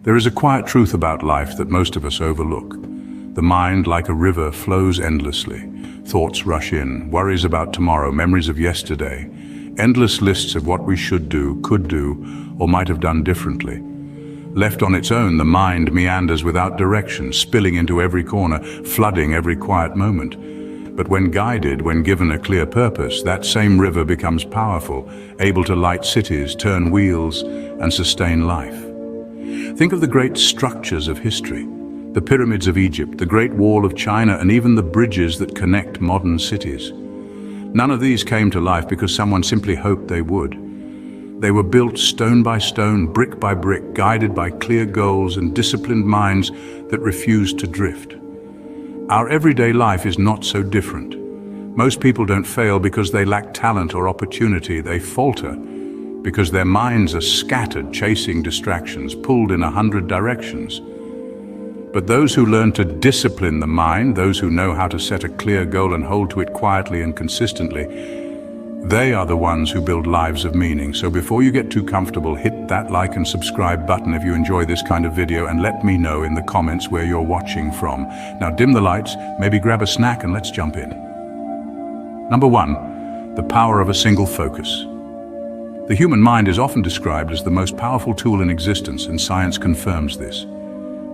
There is a quiet truth about life that most of us overlook. The mind, like a river, flows endlessly. Thoughts rush in, worries about tomorrow, memories of yesterday, endless lists of what we should do, could do, or might have done differently. Left on its own, the mind meanders without direction, spilling into every corner, flooding every quiet moment. But when guided, when given a clear purpose, that same river becomes powerful, able to light cities, turn wheels, and sustain life. Think of the great structures of history. The pyramids of Egypt, the Great Wall of China, and even the bridges that connect modern cities. None of these came to life because someone simply hoped they would. They were built stone by stone, brick by brick, guided by clear goals and disciplined minds that refused to drift. Our everyday life is not so different. Most people don't fail because they lack talent or opportunity. They falter because their minds are scattered, chasing distractions, pulled in 100 directions. But those who learn to discipline the mind, those who know how to set a clear goal and hold to it quietly and consistently, they are the ones who build lives of meaning. So before you get too comfortable, hit that like and subscribe button if you enjoy this kind of video, and let me know in the comments where you're watching from. Now dim the lights, maybe grab a snack, and let's jump in. Number 1, the power of a single focus. The human mind is often described as the most powerful tool in existence, and science confirms this.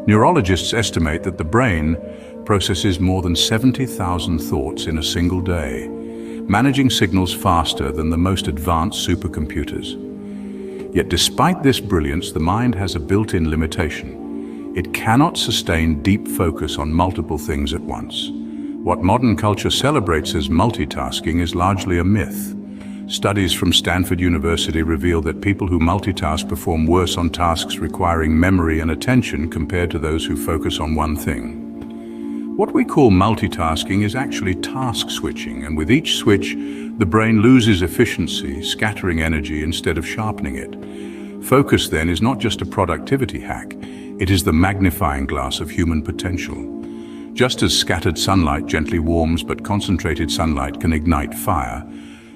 Neurologists estimate that the brain processes more than 70,000 thoughts in a single day, managing signals faster than the most advanced supercomputers. Yet despite this brilliance, the mind has a built-in limitation. It cannot sustain deep focus on multiple things at once. What modern culture celebrates as multitasking is largely a myth. Studies from Stanford University reveal that people who multitask perform worse on tasks requiring memory and attention compared to those who focus on one thing. What we call multitasking is actually task switching, and with each switch, the brain loses efficiency, scattering energy instead of sharpening it. Focus, then, is not just a productivity hack, it is the magnifying glass of human potential. Just as scattered sunlight gently warms, but concentrated sunlight can ignite fire,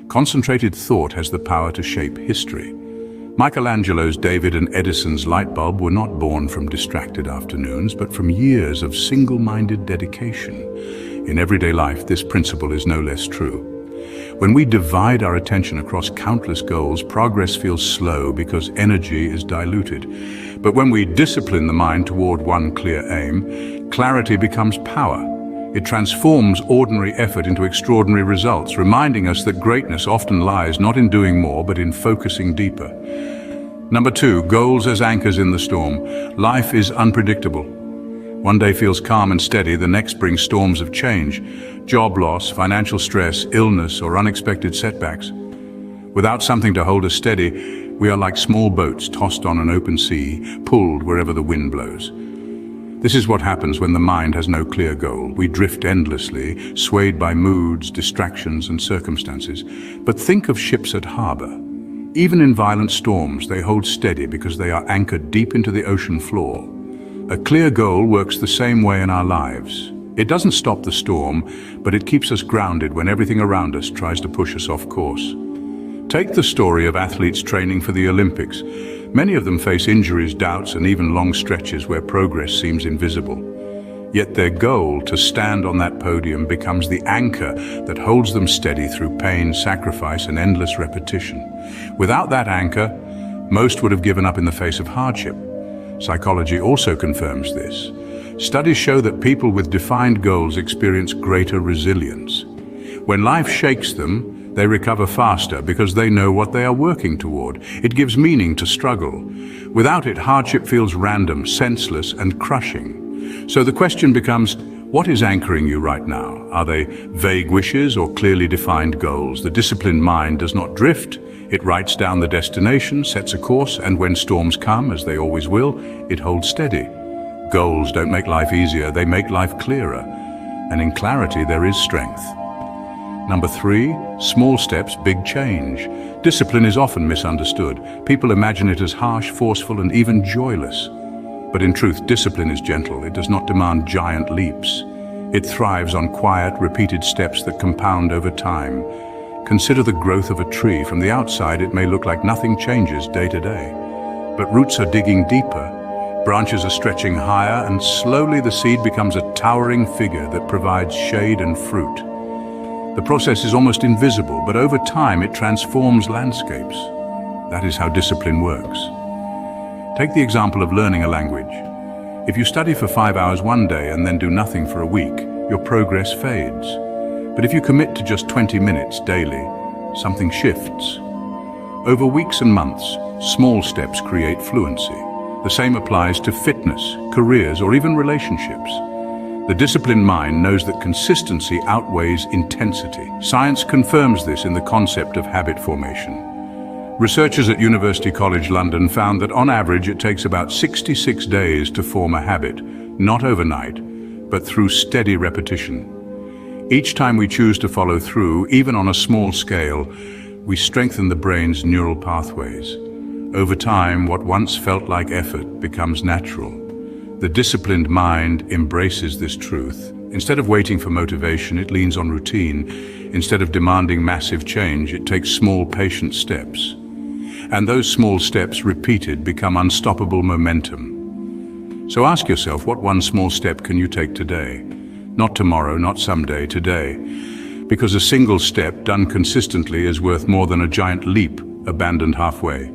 concentrated thought has the power to shape history. Michelangelo's David and Edison's light bulb were not born from distracted afternoons, but from years of single-minded dedication. In everyday life, this principle is no less true. When we divide our attention across countless goals, progress feels slow because energy is diluted. But when we discipline the mind toward one clear aim, clarity becomes power. It transforms ordinary effort into extraordinary results, reminding us that greatness often lies not in doing more, but in focusing deeper. Number 2, goals as anchors in the storm. Life is unpredictable. One day feels calm and steady, the next brings storms of change. Job loss, financial stress, illness, or unexpected setbacks. Without something to hold us steady, we are like small boats tossed on an open sea, pulled wherever the wind blows. This is what happens when the mind has no clear goal. We drift endlessly, swayed by moods, distractions, and circumstances. But think of ships at harbor. Even in violent storms, they hold steady because they are anchored deep into the ocean floor. A clear goal works the same way in our lives. It doesn't stop the storm, but it keeps us grounded when everything around us tries to push us off course. Take the story of athletes training for the Olympics. Many of them face injuries, doubts, and even long stretches where progress seems invisible. Yet their goal, to stand on that podium, becomes the anchor that holds them steady through pain, sacrifice, and endless repetition. Without that anchor, most would have given up in the face of hardship. Psychology also confirms this. Studies show that people with defined goals experience greater resilience. When life shakes them, they recover faster because they know what they are working toward. It gives meaning to struggle. Without it, hardship feels random, senseless, and crushing. So the question becomes, what is anchoring you right now? Are they vague wishes or clearly defined goals? The disciplined mind does not drift. It writes down the destination, sets a course, and when storms come, as they always will, it holds steady. Goals don't make life easier, they make life clearer. And in clarity, there is strength. Number 3, small steps, big change. Discipline is often misunderstood. People imagine it as harsh, forceful, and even joyless. But in truth, discipline is gentle. It does not demand giant leaps. It thrives on quiet, repeated steps that compound over time. Consider the growth of a tree. From the outside, it may look like nothing changes day to day. But roots are digging deeper, Branches are stretching higher, and slowly the seed becomes a towering figure that provides shade and fruit. The process is almost invisible, but over time it transforms landscapes. That is how discipline works. Take the example of learning a language. If you study for 5 hours one day and then do nothing for a week, your progress fades. But if you commit to just 20 minutes daily, something shifts. Over weeks and months, small steps create fluency. The same applies to fitness, careers, or even relationships. The disciplined mind knows that consistency outweighs intensity. Science confirms this in the concept of habit formation. Researchers at University College London found that on average it takes about 66 days to form a habit, not overnight, but through steady repetition. Each time we choose to follow through, even on a small scale, we strengthen the brain's neural pathways. Over time, what once felt like effort becomes natural. The disciplined mind embraces this truth. Instead of waiting for motivation, it leans on routine. Instead of demanding massive change, it takes small, patient steps. And those small steps, repeated, become unstoppable momentum. So ask yourself, what one small step can you take today? Not tomorrow, not someday, today. Because a single step done consistently is worth more than a giant leap abandoned halfway.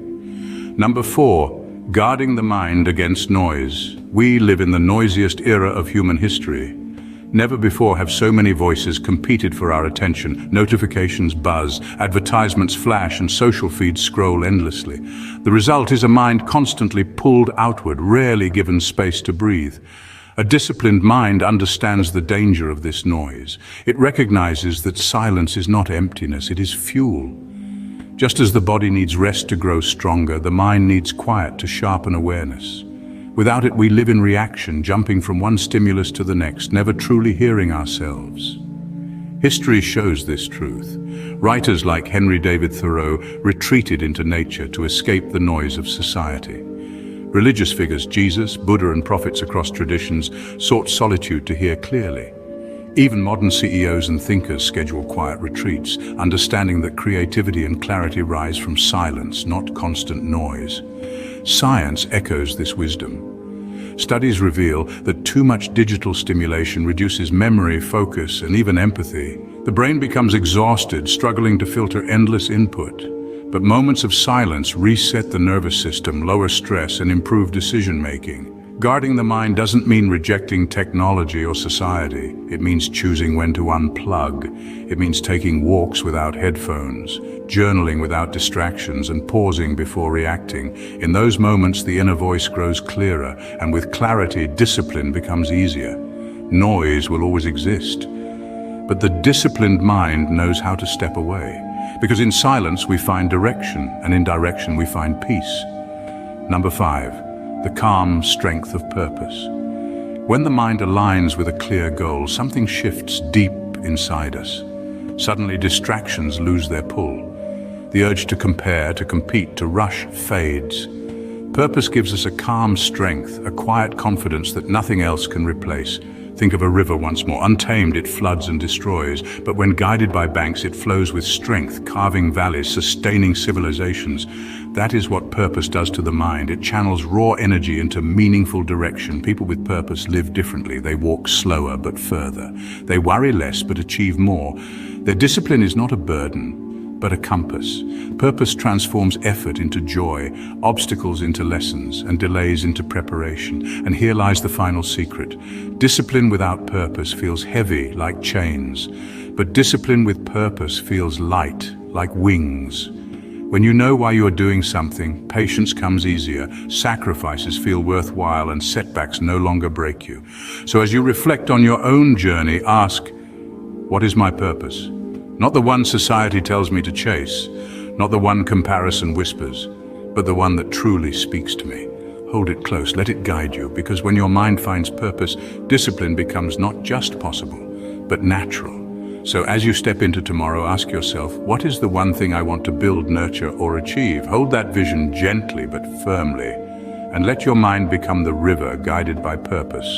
Number 4, guarding the mind against noise. We live in the noisiest era of human history. Never before have so many voices competed for our attention. Notifications buzz, advertisements flash, and social feeds scroll endlessly. The result is a mind constantly pulled outward, rarely given space to breathe. A disciplined mind understands the danger of this noise. It recognizes that silence is not emptiness, it is fuel. Just as the body needs rest to grow stronger, the mind needs quiet to sharpen awareness. Without it, we live in reaction, jumping from one stimulus to the next, never truly hearing ourselves. History shows this truth. Writers like Henry David Thoreau retreated into nature to escape the noise of society. Religious figures, Jesus, Buddha, and prophets across traditions sought solitude to hear clearly. Even modern CEOs and thinkers schedule quiet retreats, understanding that creativity and clarity rise from silence, not constant noise. Science echoes this wisdom. Studies reveal that too much digital stimulation reduces memory, focus, and even empathy. The brain becomes exhausted, struggling to filter endless input. But moments of silence reset the nervous system, lower stress, and improve decision-making. Guarding the mind doesn't mean rejecting technology or society. It means choosing when to unplug. It means taking walks without headphones, journaling without distractions, and pausing before reacting. In those moments, the inner voice grows clearer, and with clarity, discipline becomes easier. Noise will always exist, but the disciplined mind knows how to step away. Because in silence, we find direction, and in direction, we find peace. Number 5. The calm strength of purpose. When the mind aligns with a clear goal, something shifts deep inside us. Suddenly, distractions lose their pull. The urge to compare, to compete, to rush fades. Purpose gives us a calm strength, a quiet confidence that nothing else can replace. Think of a river once more. Untamed, it floods and destroys, but when guided by banks, it flows with strength, carving valleys, sustaining civilizations. That is what purpose does to the mind. It channels raw energy into meaningful direction. People with purpose live differently. They walk slower but further. They worry less but achieve more. Their discipline is not a burden, but a compass. Purpose transforms effort into joy, obstacles into lessons, and delays into preparation. And here lies the final secret. Discipline without purpose feels heavy, like chains. But discipline with purpose feels light, like wings. When you know why you are doing something, patience comes easier, sacrifices feel worthwhile, and setbacks no longer break you. So as you reflect on your own journey, ask, what is my purpose? Not the one society tells me to chase, not the one comparison whispers, but the one that truly speaks to me. Hold it close, let it guide you, because when your mind finds purpose, discipline becomes not just possible, but natural. So as you step into tomorrow, ask yourself, what is the one thing I want to build, nurture, or achieve? Hold that vision gently but firmly, and let your mind become the river guided by purpose.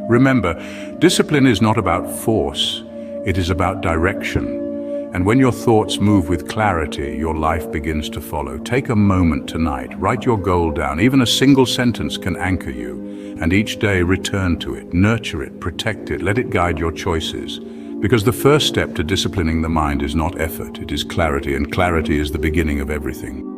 Remember, discipline is not about force, it is about direction. And when your thoughts move with clarity, your life begins to follow. Take a moment tonight, write your goal down. Even a single sentence can anchor you. And each day return to it, nurture it, protect it, let it guide your choices. Because the first step to disciplining the mind is not effort, it is clarity, and clarity is the beginning of everything.